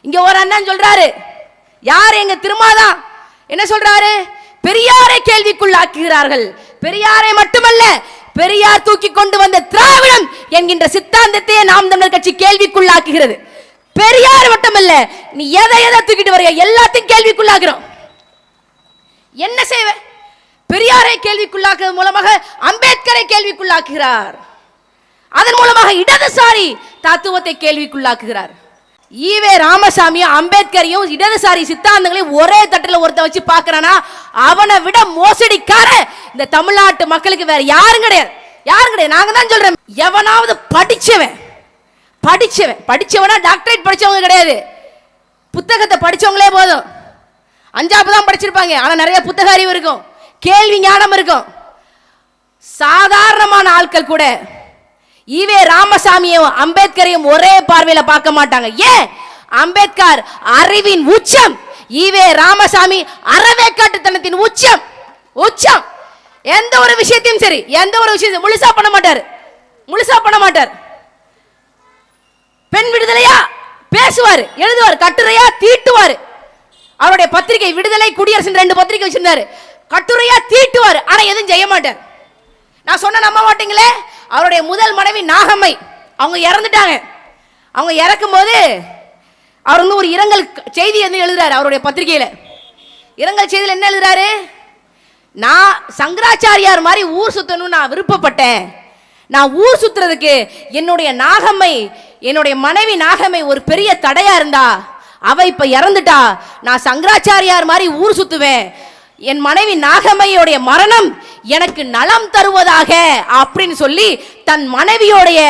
இங்க ஒரு அண்ணன் சொல்றாரு, யார் எங்க திருமாதான் என்ன சொல்றாரு, பெரியாரை கேள்விக்குள்ளாக்குகிறார்கள். பெரியாரை மட்டுமல்ல, பெரியார் தூக்கி கொண்டு வந்த திராவிடம் என்கின்ற சித்தாந்தத்தையே நாம் தமிழர் கட்சி கேள்விக்குள்ளாக்குகிறது. பெரியார் மட்டுமல்ல, நீ எதை எதை தூக்கிட்டு வரைய எல்லாத்தையும் கேள்விக்குள்ளாக்குறோம். என்ன செய்வ? பெரியாரை கேள்விக்குள்ளாக்குறது மூலமாக அம்பேத்கரை கேள்விக்குள்ளாக்குகிறார். அதன் மூலமாக இடதுசாரி தத்துவத்தை கேள்விக்குள்ளாக்குகிறார். ஈவே ராமசாமியும் அம்பேத்கரையும் இடதுசாரி சித்தாந்தங்களையும் ஒரே தட்டில் ஒருத்த வச்சு பார்க்கறானா, அவனை விட மோசடிக்கார இந்த தமிழ்நாட்டு மக்களுக்கு வேற யாரும் கிடையாது. யாரும் கிடையாது. நாங்க தான் சொல்றோம், எவனாவது படிச்சவனா டாக்டரேட் படிச்சவங்க கிடையாது, புத்தகத்தை படிச்சவங்களே போதும். 5ஆவது தான் படிச்சிருப்பாங்க, ஆனா நிறைய புத்தக அறிவு இருக்கும், கேள்வி ஞானம் இருக்கும். சாதாரணமான ஆட்கள் கூட ஈவே ராமசாமியும் அம்பேத்கரையும் ஒரே பார்வையில பார்க்க மாட்டாங்க. ஏன்? அம்பேத்கர் அறிவின் உச்சம், ஈவே ராமசாமி அறவேக்காட்டுத்தனத்தின் உச்சம். உச்சம் எந்த ஒரு விஷயத்தையும் சரி, எந்த ஒரு விஷயத்தையும் முழுசா பண்ண மாட்டார். பெண் விடுதலையா பேசுவார், எழுதுவார், கட்டுரையா தீட்டுவார். அவருடைய பத்திரிகை விடுதலை, குடியரசு 2 பத்திரிகை வச்சிருந்தாரு. கட்டுரையா தீட்டுவார், ஆனா எதுவும் செய்ய மாட்டார். நான் சொன்ன நம்ப மாட்டீங்களே, அவருடைய முதல் மனைவி நாகம்மை, அவங்க இறந்துட்டாங்க. அவங்க இறக்கும் போது அவர் வந்து ஒரு இரங்கல் செய்தி வந்து எழுதுறாரு. அவருடைய பத்திரிகையில இரங்கல் செய்தியில் என்ன எழுதுறாரு, நான் சங்கராச்சாரியார் மாதிரி ஊர் சுத்தணும் நான் விருப்பப்பட்டேன். நான் ஊர் சுத்துறதுக்கு என்னுடைய நாகம்மை, என்னுடைய மனைவி நாகம்மை ஒரு பெரிய தடையா இருந்தா, அவ இப்ப இறந்துட்டா, நான் சங்கராச்சாரியார் மாதிரி ஊர் சுத்துவேன். என் மனைவி நாகம்மையோடைய மரணம் எனக்கு நலம் தருவதாக அப்படின்னு சொல்லி தன் மனைவியோடைய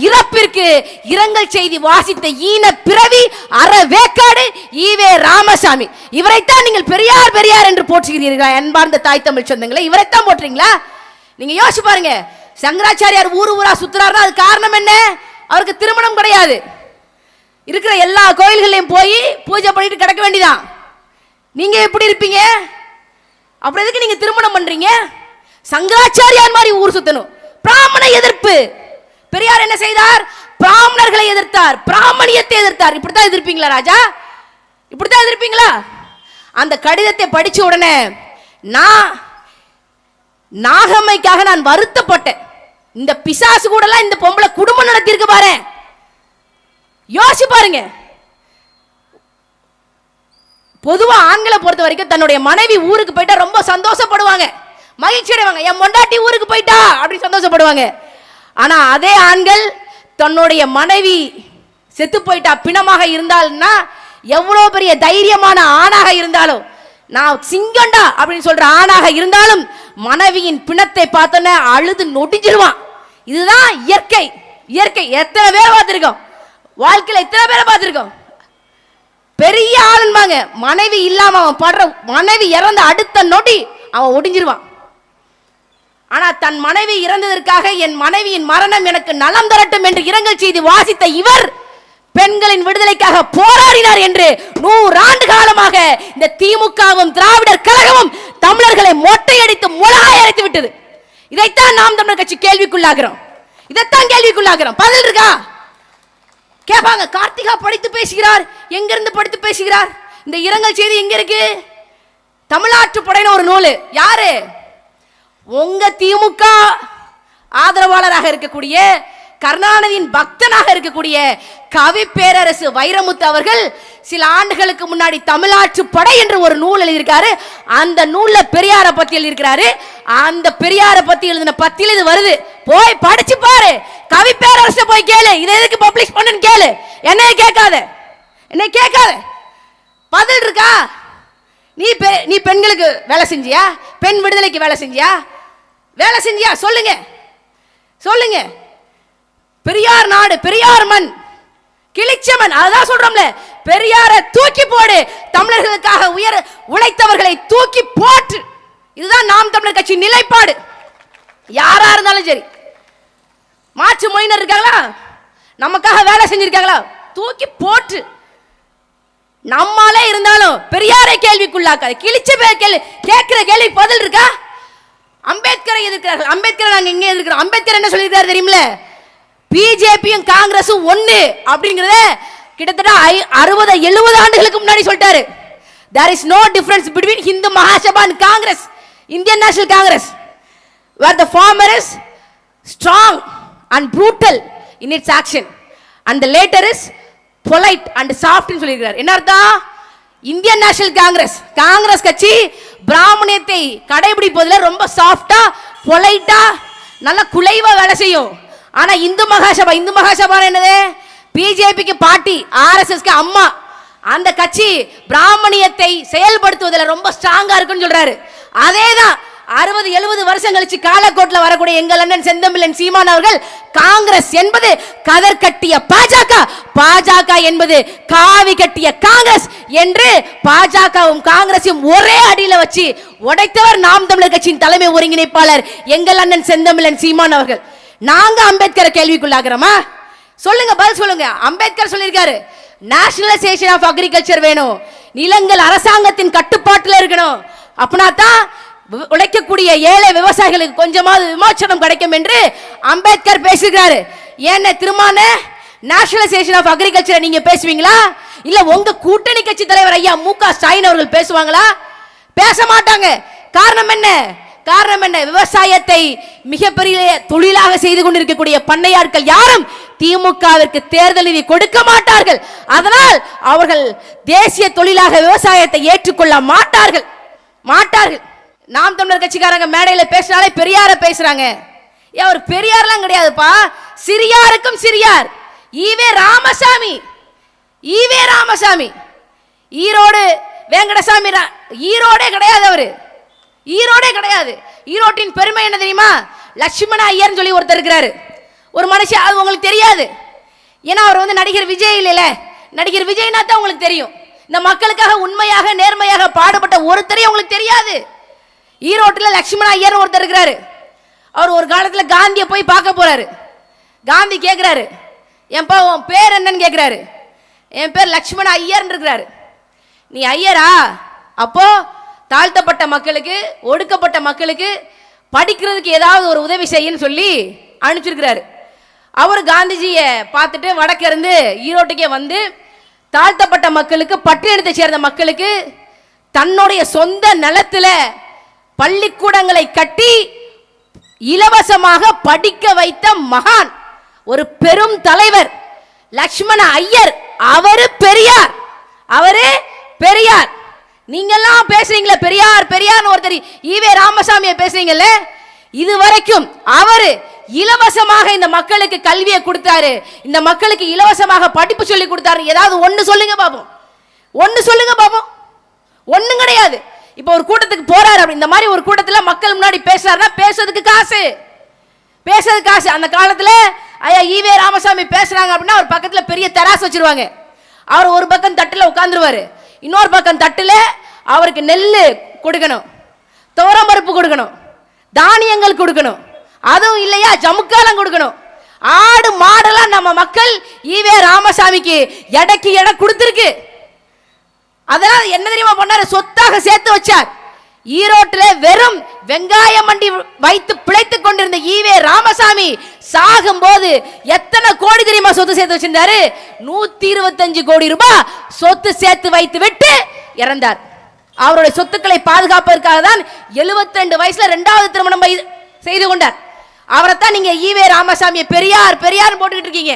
இறப்பிற்கு இரங்கல் செய்தி வாசித்த ஈன பிறவி அறவேக்காடு ஈவே ராமசாமி. இவரைத்தான் நீங்கள் பெரியார் பெரியார் என்று போற்றுகிறீர்களா? அன்பார்ந்த தாய் தமிழ் சொந்தங்களே, இவரைத்தான் போற்றுறீங்களா? நீங்க யோசிச்சு பாருங்க, சங்கராச்சாரியார் ஊரா சுத்துறாருன்னா அது காரணம் என்ன? அவருக்கு திருமணம் கிடையாது. இருக்கிற எல்லா கோயில்களையும் போய் பூஜை பண்ணிட்டு கிடக்க வேண்டியதான். நீங்க எப்படி இருப்பீங்க? அப்புறம் எதுக்கு நீங்க திருமணம் பண்றீங்க? சங்கராச்சாரியார் மாதிரி ஊர் சுத்தணும். பிராமண எதிர்ப்பு. பெரியார் என்ன செய்தார்? பிராமணர்களை எதிர்த்தார், பிராமணியத்தை எதிர்த்தார். இப்படித்தான் எதிர்ப்பீங்களா ராஜா? இப்படித்தான் எதிர்ப்பீங்களா? அந்த கடிதத்தை படிச்ச உடனே நான் நாகம்மைக்காக நான் வருத்தப்பட்டேன். இந்த பிசாசு கூட எல்லாம் இந்த பொம்பளை குடும்பம் நடத்தி இருக்கு பாரு. யோசி பாருங்க. பொதுவா ஆண்களை பொறுத்த வரைக்கும் தன்னுடைய மனைவி ஊருக்கு போயிட்டா ரொம்ப சந்தோஷப்படுவாங்க, மகிழ்ச்சி அடைவாங்க. என் பொண்டாட்டி ஊருக்கு போயிட்டா அப்படி சந்தோஷப்படுவாங்க. ஆனா அதே ஆண்கள் தன்னுடைய மனைவி செத்து போயிட்டா, பிணமாக இருந்தால்னா, எவ்வளவு பெரிய தைரியமான ஆணாக இருந்தாலும், நான் சிங்கண்டா அப்படின்னு சொல்ற ஆணாக இருந்தாலும் மனைவியின் பிணத்தை பார்த்தோன்னே அழுது நொடிஞ்சிருவான். இதுதான் இயற்கை. இயற்கை. எத்தனை பேரை பார்த்திருக்கோம் வாழ்க்கையில, எத்தனை பேரை பார்த்திருக்கோம். பெரிய ஆளுன்பாங்க, மனைவி இல்லாம அவன் படுற, மனைவி இறந்த அடுத்த நொடி அவன் ஒடிஞ்சிருவான். ஆனா தன் மனைவி இறந்ததற்காக என் மனைவியின் மரணம் எனக்கு நலம் தரட்டும் என்று இரங்கல் செய்தி வாசித்த இவர் பெண்களின் விடுதலைக்காக போராடினார் என்று 100 ஆண்டு காலமாக இந்த திமுகவும் திராவிடர் கழகமும் தமிழர்களை மொட்டையடித்து முழாய் அரைத்து விட்டது. இதைத்தான் நாம் தமிழர் கட்சி கேள்விக்குள்ளாகிறோம். இதைத்தான் கேள்விக்குள்ளாகிறோம். பதில் இருக்கா? கேட்பாங்க, கார்த்திகா படித்து பேசுகிறார், எங்கிருந்து படித்து பேசுகிறார்? இந்த இரங்கல் செய்தி எங்க இருக்கு? தமிழ்நாட்டு படையின ஒரு நூல். யாரு? உங்க திமுக ஆதரவாளராக இருக்கக்கூடிய, கருணாநிதியின் பக்தனாக இருக்கக்கூடிய கவி பேரரசு வைரமுத்து அவர்கள் சில ஆண்டுகளுக்கு முன்னாடி தமிழ்நாட்டு படை என்று ஒரு நூல் எழுதியிருக்காரு. அந்த நூல்ல பெரியாரை பத்தி எழுதியிருக்கிறாரு. அந்த பெரியாரை பத்தி எழுதின பத்தியில் இது வருது. போய் படிச்சு பாரு. கவி பேரரசு போய் கேளு, இதை எதுக்கு பப்ளிஷ் பண்ணுன்னு கேளு. என்னைய கேட்காத, என்னை கேட்காத. பதில் இருக்கா? நீ பெண்களுக்கு வேலை செஞ்சியா? பெண் விடுதலைக்கு வேலை செஞ்சியா? வேலை செஞ்சியா? சொல்லுங்க, சொல்லுங்க. பெரியார் நாடு, பெரியார் மண், கிளிச்சமன். அதான் சொல்றோம்ல, பெரியாரை தூக்கி போடு, தமிழர்களுக்காக உழைத்தவர்களை தூக்கி போட்டு. இதுதான் நாம் தமிழர் கட்சி நிலைப்பாடு. யாரா இருந்தாலும் சரி. மாற்று மொழியினர் இருக்காங்களா, நமக்காக வேலை செஞ்சிருக்காங்களா, தூக்கி போட்டு. நம்மாலே இருந்தாலும் பெரியாரை கேள்விக்குள்ளாக்காது. கிழிச்ச கேள்வி கேட்கிற கேள்வி பதில் இருக்கா? அம்பேத்கரை எதிர்க்கிறார்கள். அம்பேத்கரை நாங்க எங்க எதிர்க்கிறோம்? அம்பேத்கர் என்ன சொல்லியிருக்காரு தெரியுமில்ல? பிஜேபியும் காங்கிரஸும் ஒண்ணு அப்படிங்கறத கிட்டத்தட்ட 60-70 ஆண்டுகளுக்கு முன்னாடி சொல்லிட்டாரு. There is no difference between Hindu Mahasabha and Congress, Indian National Congress, where the former is strong and brutal in its action and the later is polite and soft னு சொல்லியிருக்கார். என்ன அர்த்தம்? இந்தியன் நேஷனல் காங்கிரஸ் கட்சி பிராமணியத்தை கடைபிடிப்பதில் ரொம்ப சாஃப்டா பொலைட்டா நல்ல குலைவா வேலை செய்யும். ஆனா இந்து மகாசபா என்னது? பிஜேபிக்கு பாட்டி, ஆர்எஸ்எஸ்க்கு அம்மா. அந்த கட்சி பிராமணியத்தை செயல்படுத்துவதில் ரொம்ப ஸ்ட்ராங்கா இருக்குன்னு சொல்றாரு. அதேதான் 60-70 வருஷம் கழிச்சு காலக்கோட்டில் வரக்கூடிய எங்கள் அண்ணன் செந்தமிழன் சீமான் அவர்கள் காங்கிரஸ் என்பது கதர் கட்டிய பாஜக என்பது காவி கட்டிய காங்கிரஸ் என்று பாஜகவும் காங்கிரஸையும் ஒரே அடியில வச்சு உடைத்தவர் நாம் தமிழர் கட்சியின் தலைமை ஒருங்கிணைப்பாளர் எங்கள் அண்ணன் செந்தமிழன் சீமான் அவர்கள். நாங்க அம்பேத்கரை கேள்விக்குள்ளாகிறோமா? சொல்லுங்க, பதில் சொல்லுங்க. அம்பேத்கர் சொல்லியிருக்காரு, நேஷனலைசேஷன் ஆஃப் அக்ரிகல்ச்சர் வேணும், நிலங்கள் அரசாங்கத்தின் கட்டுப்பாட்டில் இருக்கணும், அப்படின்னா தான் உழைக்கக்கூடிய ஏழை விவசாயிகளுக்கு கொஞ்சமாவது விமோச்சனம் கிடைக்கும் என்று அம்பேத்கர் பேசுகிறாரு. ஏன்னா திருமான நேஷனலைசேஷன் ஆஃப் அக்ரிகல்ச்சர் நீங்க பேசுவீங்களா? இல்ல உங்க கூட்டணி கட்சி தலைவர் ஐயா மு.க. ஸ்டாலின் அவர்கள் பேசுவாங்களா? பேச மாட்டாங்க. காரணம் என்ன? விவசாயத்தை மிகப்பெரிய தொழிலாக செய்து கொண்டிருக்கக்கூடிய பண்ணையாட்கள் யாரும் திமுகவிற்கு தேர்தல் நிதி கொடுக்க மாட்டார்கள். அதனால் அவர்கள் தேசிய தொழிலாக விவசாயத்தை ஏற்றுக்கொள்ள மாட்டார்கள். நாம் தமிழர் கட்சிக்காரங்க மேடையில பேசினாலே பெரியார பேசுறாங்க. ஒரு பெரியார்லாம் கிடையாதுப்பா, சிறியாருக்கும் சிறியார் ஈவே ராமசாமி. ஈரோடு வெங்கடசாமி ஈரோடே கிடையாது. ஈரோட்டின் பெருமை என்ன தெரியுமா? லட்சுமண ஐயர்னு சொல்லி ஒருத்தர் இருக்கிறாரு, ஒரு மனுஷன். அது உங்களுக்கு தெரியாது, ஏன்னா அவர் நடிகர் விஜய் இல்ல. நடிகர் விஜய்னா தான் உங்களுக்கு தெரியும். இந்த மக்களுக்காக உண்மையாக நேர்மையாக பாடுபட்ட ஒருத்தரையும் உங்களுக்கு தெரியாது. ஈரோட்டில் லட்சுமண ஐயர் ஒருத்தர் இருக்கிறாரு. அவர் ஒரு காலத்தில் காந்தியை போய் பார்க்க போறாரு. காந்தி கேட்கிறாரு, என்ப்பா உன் பேர் என்னன்னு கேட்கிறாரு. என் பேர் லட்சுமண ஐயர் இருக்கிறாரு. நீ ஐயரா? அப்போ தாழ்த்தப்பட்ட மக்களுக்கு, ஒடுக்கப்பட்ட மக்களுக்கு படிக்கிறதுக்கு ஏதாவது ஒரு உதவி செய்யன்னு சொல்லி அனுப்பிச்சிருக்கிறாரு. அவர் காந்திஜியை பார்த்துட்டு வடக்க இருந்து ஈரோட்டுக்கே வந்து தாழ்த்தப்பட்ட மக்களுக்கு, பட்டியலத்தை சேர்ந்த மக்களுக்கு தன்னுடைய சொந்த நிலத்தில் பள்ளிக்கூடங்களை கட்டி இலவசமாக படிக்க வைத்த மகான், ஒரு பெரும் தலைவர் லட்சுமண ஐயர். அவரு பெரியார். நீங்கெல்லாம் பேசுறீங்களே பெரியார் ஒருத்தர் ஈவே ராமசாமியை பேசுறீங்கல்ல, இதுவரைக்கும் அவரு இலவசமாக இந்த மக்களுக்கு கல்வியை கொடுத்தாரு, இந்த மக்களுக்கு இலவசமாக படிப்பு சொல்லி கொடுத்தாரு. ஏதாவது ஒண்ணு சொல்லுங்க பாப்போம். ஒண்ணும் கிடையாது. இப்ப ஒரு கூட்டத்துக்கு போறாரு, இந்த மாதிரி ஒரு கூட்டத்தில் மக்கள் முன்னாடி பேசுறாருன்னா பேசுறதுக்கு காசு. அந்த காலத்துல ஐயா ஈவே ராமசாமி பேசுறாங்க அப்படின்னா ஒரு பக்கத்துல பெரிய தராசு வச்சிருவாங்க. அவர் ஒரு பக்கம் தட்டுல உட்கார்ந்துருவாரு, இன்னொரு பக்கம் தட்டுல அவருக்கு நெல்லு கொடுக்கணும், துவரம் பருப்பு கொடுக்கணும், தானியங்கள் கொடுக்கணும், அதுவும் இல்லையா ஜமுக்காலம் கொடுக்கணும். ஆடு மாடெல்லாம் நம்ம மக்கள் ஈவே ராமசாமிக்கு எடைக்கு எடை கொடுத்திருக்கு. அதனால என்ன தெரியுமா பண்ணாரு? சொத்தாக சேர்த்து வச்சார். ஈரோட்டில் வெறும் வெங்காய மண்டி வைத்து பிழைத்துக் கொண்டிருந்த ஈவே ராமசாமி சாகும் போது எத்தனை கோடி தெரியுமா சொத்து சேர்த்து வச்சிருந்தாரு? 125 கோடி ரூபாய் சொத்து சேர்த்து வைத்து விட்டு இறந்தார். அவருடைய சொத்துக்களை பாதுகாப்பதற்காக தான் 72 வயசுல 2வது திருமணம் செய்து கொண்டார். அவரைத்தான் நீங்க ஈவே ராமசாமியை பெரியார் போட்டுக்கிட்டு இருக்கீங்க.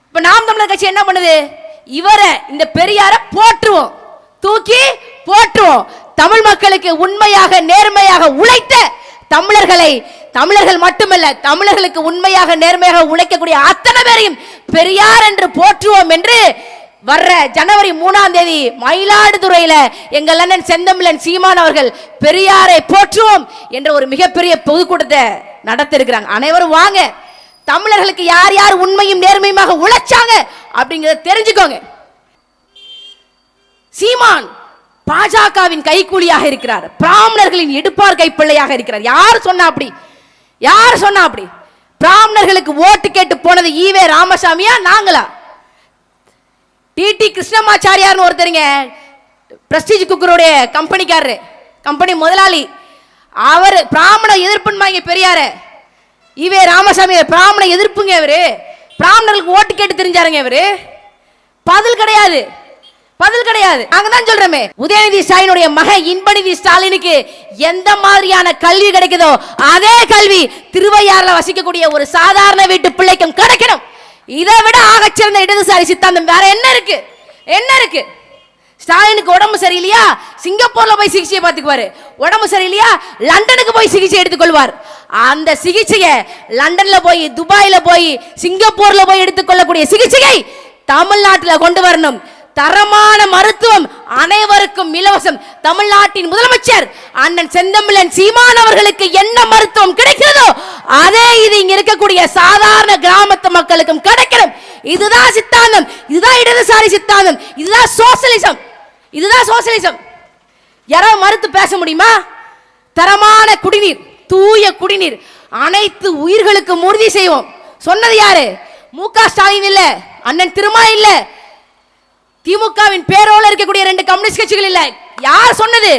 இப்ப நாம் தமிழர் கட்சி என்ன பண்ணுது? இவரை, இந்த பெரியாரை போற்றுவோம், தூக்கி போற்றுவோம். தமிழ் மக்களுக்கு உண்மையாக நேர்மையாக உழைத்த தமிழர்கள் மட்டுமல்ல, தமிழர்களுக்கு உண்மையாக நேர்மையாக உழைக்கக்கூடிய அத்தனை பேரையும் பெரியார் என்று போற்றுவோம் என்று வர்ற ஜனவரி 3ஆம் தேதி மயிலாடுதுறையில எங்கள் அண்ணன் செந்தமிழன் சீமான் அவர்கள் பெரியாரை போற்றுவோம் என்ற ஒரு மிகப்பெரிய பொதுக்கூட்டத்தை நடத்த இருக்கிறாங்க. அனைவரும் வாங்க, தமிழர்களுக்கு யார் யார் உண்மையும் நேர்மையுமாக உழைச்சாங்க அப்படிங்கறத தெரிஞ்சுக்கோங்க. சீமான் பாஜகவின் கைக்கூலியாக இருக்கிறார், பிராமணர்களின் எடுப்பார் கைப்பிள்ளையாக இருக்கிறார். யார் சொன்னா அப்படி? பிராமணர்களுக்கு ஓட்டு கேட்டு போனது ஈவே ராமசாமியா நாங்களா? டிடி கிருஷ்ணமாச்சாரியார்னு ஒருத்தருங்க, பிரஸ்டீஜ் குக்கருடைய கம்பெனி முதலாளி. அவர் பிராமண எதிர்ப்புன்னு பெரியார. ஈவே ராமசாமி பிராமண எதிர்ப்புங்க. இவரு பிராமணர்களுக்கு ஓட்டு கேட்டு தெரிஞ்சாருங்க. இவரு பதில் கிடையாது, பதில் கிடையாது. நாங்க தான் சொல்றோமே, உதயநிதி ஸ்டாலினுடைய மகன் இன்பநிதி ஸ்டாலினுக்கு எந்த மாதிரியான கல்வி கிடைக்குதோ அதே கல்வி திருவையாறுல வசிக்கக்கூடிய ஒரு சாதாரண வீட்டு பிள்ளைக்கும் கிடைக்கணும். இதை விட ஆகச்சிறந்த இடதுசாரி சித்தாந்தம் வேற என்ன இருக்கு? என்ன இருக்கு? ஸ்டாலினுக்கு உடம்பு சரியில்லையா, சிங்கப்பூர்ல போய் சிகிச்சையை பார்த்துக்குவாரு. உடம்பு சரியில்லையா, லண்டனுக்கு போய் சிகிச்சை எடுத்துக்கொள்வார். அந்த சிகிச்சையை லண்டன்ல போய், துபாயில போய், சிங்கப்பூர்ல போய் எடுத்துக்கொள்ளக்கூடிய சிகிச்சையை தமிழ்நாட்டில் கொண்டு வரணும். தரமான மருத்துவம் அனைவருக்கும் இலவசம். தமிழ்நாட்டின் முதலமைச்சர் அண்ணன் செந்தமிழன் சீமான் அவர்களுக்கு என்ன மருத்துவம் கிடைக்கிறதோ அதே இது இங்க இருக்கக்கூடிய சாதாரண கிராமத்து மக்களுக்கும் கிடைக்கணும். இதுதான் சித்தாந்தம், இதுதான் இடதுசாரி சித்தாந்தம், இதுதான் சோசலிசம், இதுதான் சோசலிசம். யாராவது மறுத்து பேச முடியுமா? தரமான குடிநீர், தூய குடிநீர் அனைத்து உயிர்களுக்கும் உறுதி செய்வோம். சொன்னது யாரு? மு.க. ஸ்டாலின் இல்ல, அண்ணன் திருமா இல்ல, திமுகவின் பேரோல இருக்கக்கூடிய 2 கம்யூனிஸ்ட் கட்சிகள் இல்ல. யார் சொன்னது?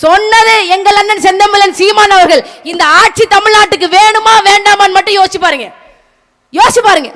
சொன்னது எங்கள் அண்ணன் செந்தமிழன் சீமான் அவர்கள். இந்த ஆட்சி தமிழ்நாட்டுக்கு வேணுமா வேண்டாமான்னு மட்டும் யோசிச்சு பாருங்க, யோசிச்சு பாருங்க.